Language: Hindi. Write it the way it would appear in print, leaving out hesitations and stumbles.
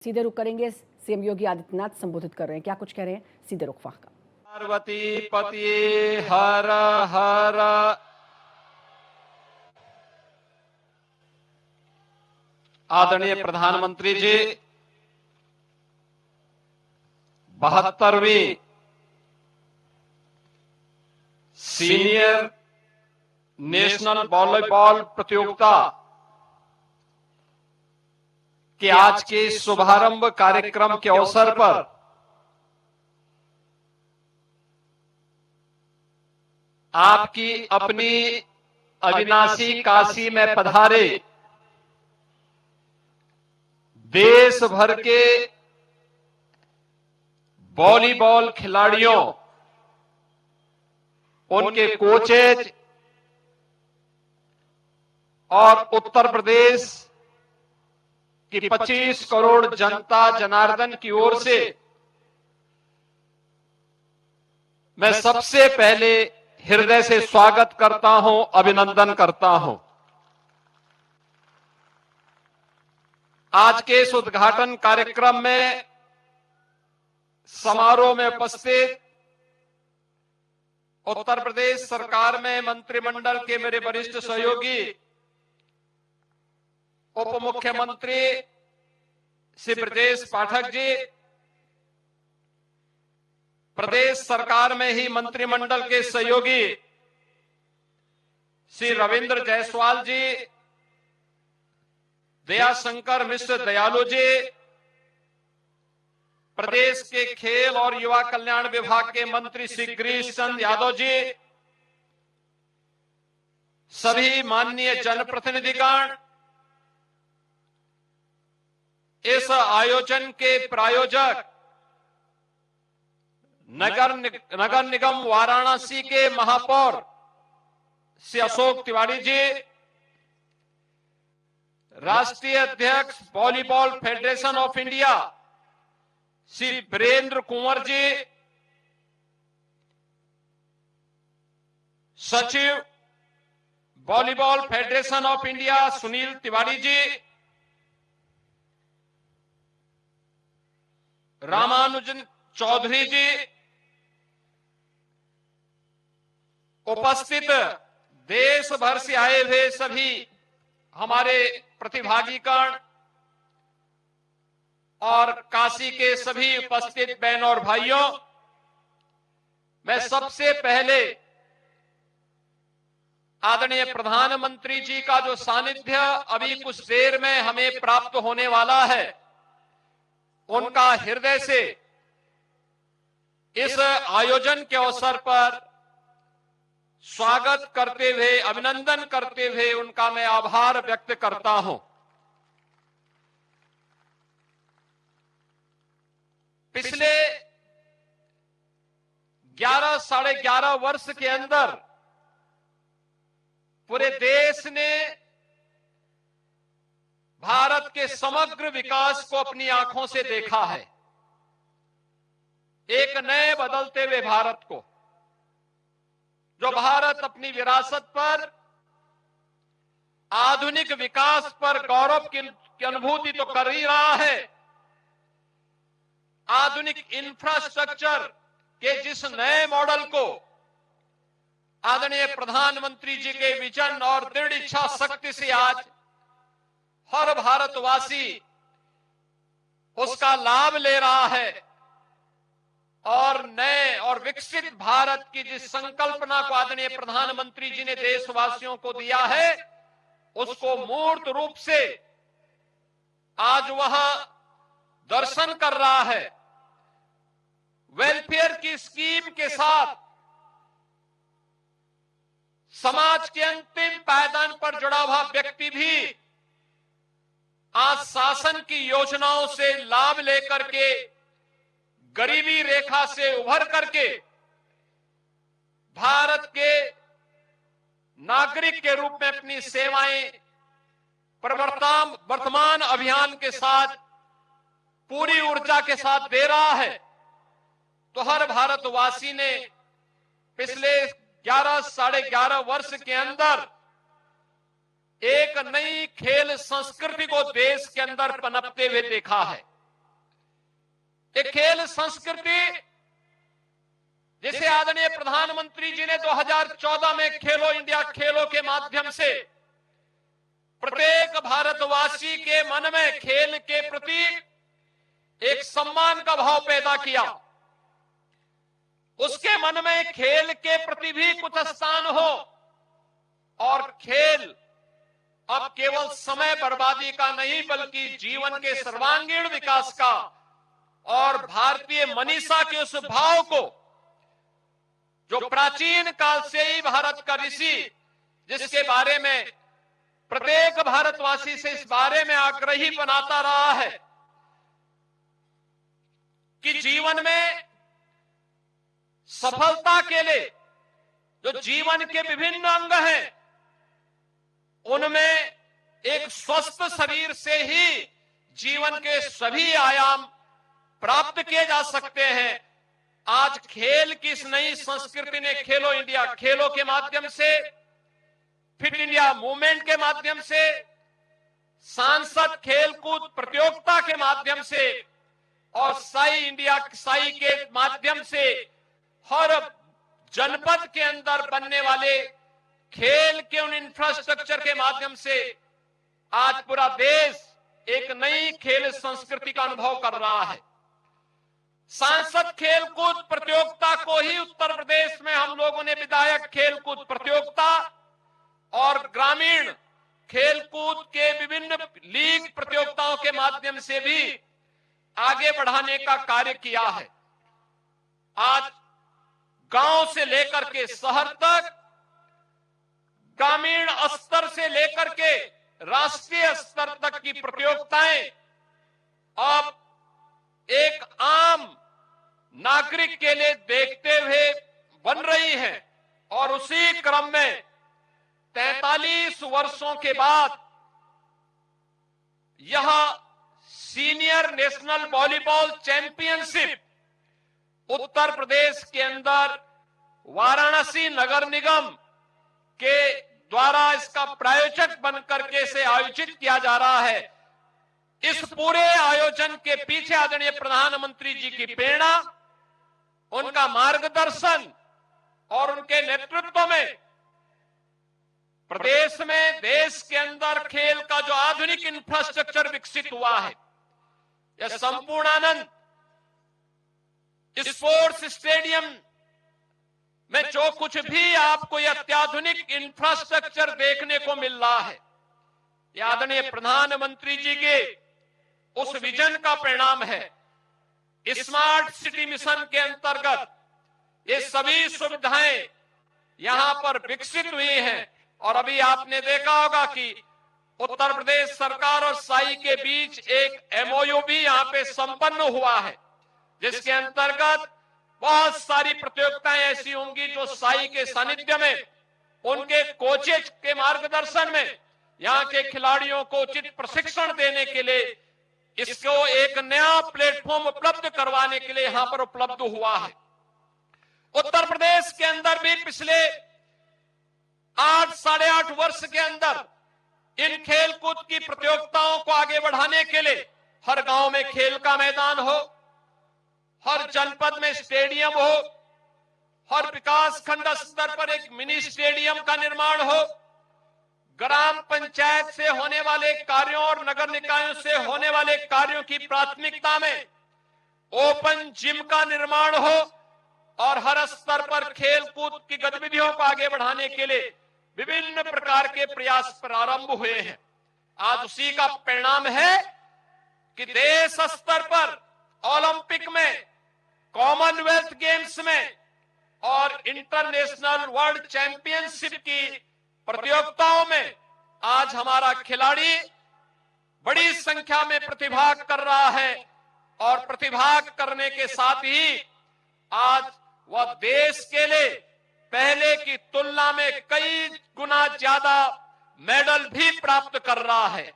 सीधे रुख करेंगे। सीएम योगी आदित्यनाथ संबोधित कर रहे हैं, क्या कुछ कह रहे हैं, सीधे रुख वहां का। पार्वती पतिये हर हर। आदरणीय प्रधानमंत्री जी, 72वीं सीनियर नेशनल वॉलीबॉल प्रतियोगिता के आज के शुभारंभ कार्यक्रम के अवसर पर आपकी अपनी अविनाशी काशी में पधारे देश भर के वॉलीबॉल खिलाड़ियों, उनके कोचेज और उत्तर प्रदेश की 25 करोड़ जनता जनार्दन की ओर से मैं सबसे पहले हृदय से स्वागत करता हूं, अभिनंदन करता हूं। आज के इस उद्घाटन कार्यक्रम में समारोह में उपस्थित उत्तर प्रदेश सरकार में मंत्रिमंडल के मेरे वरिष्ठ सहयोगी उप मुख्यमंत्री श्री ब्रजेश पाठक जी, प्रदेश सरकार में ही मंत्रिमंडल के सहयोगी श्री रविंद्र जायसवाल जी, दयाशंकर मिश्र दयालु जी, प्रदेश के खेल और युवा कल्याण विभाग के मंत्री श्री गिरीश चंद्र यादव जी, सभी माननीय जनप्रतिनिधिगण, इस आयोजन के प्रायोजक नगर निगम वाराणसी के महापौर श्री अशोक तिवारी जी, राष्ट्रीय अध्यक्ष volleyball federation of India Shri Virendra Kunwar ji, सचिव volleyball federation of India Sunil Tiwari ji, Ramanujan Chaudhary ji, उपस्थित देश भर से आए हुए सभी हमारे प्रतिभागीगण और काशी के सभी उपस्थित बहनों और भाइयों, मैं सबसे पहले आदरणीय प्रधानमंत्री जी का जो सानिध्य अभी कुछ देर में हमें प्राप्त होने वाला है, उनका हृदय से इस आयोजन के अवसर पर स्वागत करते हुए, अभिनंदन करते हुए उनका मैं आभार व्यक्त करता हूं। पिछले 11 साढ़े 11 वर्ष के अंदर पूरे देश ने भारत के समग्र विकास को अपनी आंखों से देखा है। एक नए बदलते हुए भारत को, जो भारत अपनी विरासत पर, आधुनिक विकास पर गौरव की अनुभूति तो कर ही रहा है, आधुनिक इंफ्रास्ट्रक्चर के जिस नए मॉडल को आदरणीय प्रधानमंत्री जी के विजन और दृढ़ इच्छा शक्ति से आज हर भारतवासी उसका लाभ ले रहा है और नए और विकसित भारत की जिस संकल्पना को आदरणीय प्रधानमंत्री जी ने देशवासियों को दिया है, उसको मूर्त रूप से आज वहां दर्शन कर रहा है। वेलफेयर की स्कीम के साथ समाज के अंतिम पायदान पर जुड़ा हुआ व्यक्ति भी आज शासन की योजनाओं से लाभ लेकर के गरीबी रेखा से उभर करके भारत के नागरिक के रूप में अपनी सेवाएं वर्तमान अभियान के साथ पूरी ऊर्जा के साथ दे रहा है। तो हर भारतवासी ने पिछले 11 साढ़े 11 वर्ष के अंदर एक नई खेल संस्कृति को देश के अंदर पनपते हुए देखा है। ये खेल संस्कृति जिसे आदरणीय प्रधानमंत्री जी ने 2014 में खेलो इंडिया खेलों के माध्यम से प्रत्येक भारतवासी के मन में खेल के प्रति एक सम्मान का भाव पैदा किया, उसके मन में खेल के प्रति भी कुछ स्थान हो और खेल अब केवल समय बर्बादी का नहीं बल्कि जीवन के सर्वांगीण विकास का और भारतीय मनीषा के उस भाव को जो प्राचीन काल से ही भारत का ऋषि जिसके बारे में प्रत्येक भारतवासी से इस बारे में आग्रही बनाता रहा है कि जीवन में सफलता के लिए जो जीवन के विभिन्न अंग हैं उनमें एक स्वस्थ शरीर से ही जीवन के सभी आयाम प्राप्त किए जा सकते हैं। आज खेल की इस नई संस्कृति ने खेलो इंडिया खेलों के माध्यम से, फिट इंडिया मूवमेंट के माध्यम से, सांसद खेलकूद प्रतियोगिता के माध्यम से और साई के माध्यम से हर जनपद के अंदर बनने वाले खेल के उन इंफ्रास्ट्रक्चर के माध्यम से आज पूरा देश एक नई खेल संस्कृति का अनुभव कर रहा है। सांसद खेलकूद प्रतियोगिता को ही उत्तर प्रदेश में हम लोगों ने विधायक खेलकूद प्रतियोगिता और ग्रामीण खेलकूद के विभिन्न लीग प्रतियोगिताओं के माध्यम से भी आगे बढ़ाने का कार्य किया है। आज गांव से लेकर के शहर तक, ग्रामीण स्तर से लेकर के राष्ट्रीय स्तर तक की प्रतियोगिताएं अब एक आम नागरिक के लिए देखते हुए बन रही है और उसी क्रम में 43 वर्षों के बाद यह senior national volleyball championship Uttar Pradesh के अंदर वाराणसी नगर निगम के द्वारा इसका प्रायोजक बनकर के इसे आयोजित किया जा रहा है। इस पूरे आयोजन के पीछे आदरणीय प्रधानमंत्री जी की प्रेरणा, उनका मार्गदर्शन और उनके नेतृत्व में प्रदेश में, देश के अंदर खेल का जो आधुनिक इंफ्रास्ट्रक्चर विकसित हुआ है, यह संपूर्णानंद स्पोर्ट्स स्टेडियम में जो कुछ भी आपको यह अत्याधुनिक इंफ्रास्ट्रक्चर देखने को मिल रहा है, यह आदरणीय प्रधानमंत्री जी के उस विजन का परिणाम है। स्मार्ट सिटी मिशन के अंतर्गत ये सभी सुविधाएं यहां पर विकसित हुई हैं और अभी आपने देखा होगा कि उत्तर प्रदेश सरकार और साई के बीच एक एमओयू भी यहां पे संपन्न हुआ है, जिसके अंतर्गत बहुत सारी प्रतियोगिताएं ऐसी होंगी जो साई के सानिध्य में, उनके कोचेज के मार्गदर्शन में यहां के खिलाड़ियों को उचित प्रशिक्षण देने के लिए इसको एक नया प्लेटफॉर्म उपलब्ध करवाने के लिए यहां पर उपलब्ध हुआ है। उत्तर प्रदेश के अंदर भी पिछले 8-8.5 वर्ष के अंदर इन खेलकूद की प्रतियोगिताओं को आगे बढ़ाने के लिए हर गांव में खेल का मैदान हो, हर जनपद में स्टेडियम हो, हर विकास खंड स्तर पर एक मिनी स्टेडियम का निर्माण हो, ग्राम पंचायत से होने वाले कार्यों और नगर निकायों से होने वाले कार्यों की प्राथमिकता में ओपन जिम का निर्माण हो और हर स्तर पर खेल कूद की गतिविधियों को आगे बढ़ाने के लिए विभिन्न प्रकार के प्रयास प्रारंभ हुए हैं। आज उसी का परिणाम है कि देश स्तर पर ओलंपिक में, कॉमनवेल्थ गेम्स में और इंटरनेशनल वर्ल्ड चैंपियनशिप की प्रतियोगिताओं में आज हमारा खिलाड़ी बड़ी संख्या में प्रतिभाग कर रहा है और प्रतिभाग करने के साथ ही आज वह देश के लिए पहले की तुलना में कई गुना ज्यादा मेडल भी प्राप्त कर रहा है।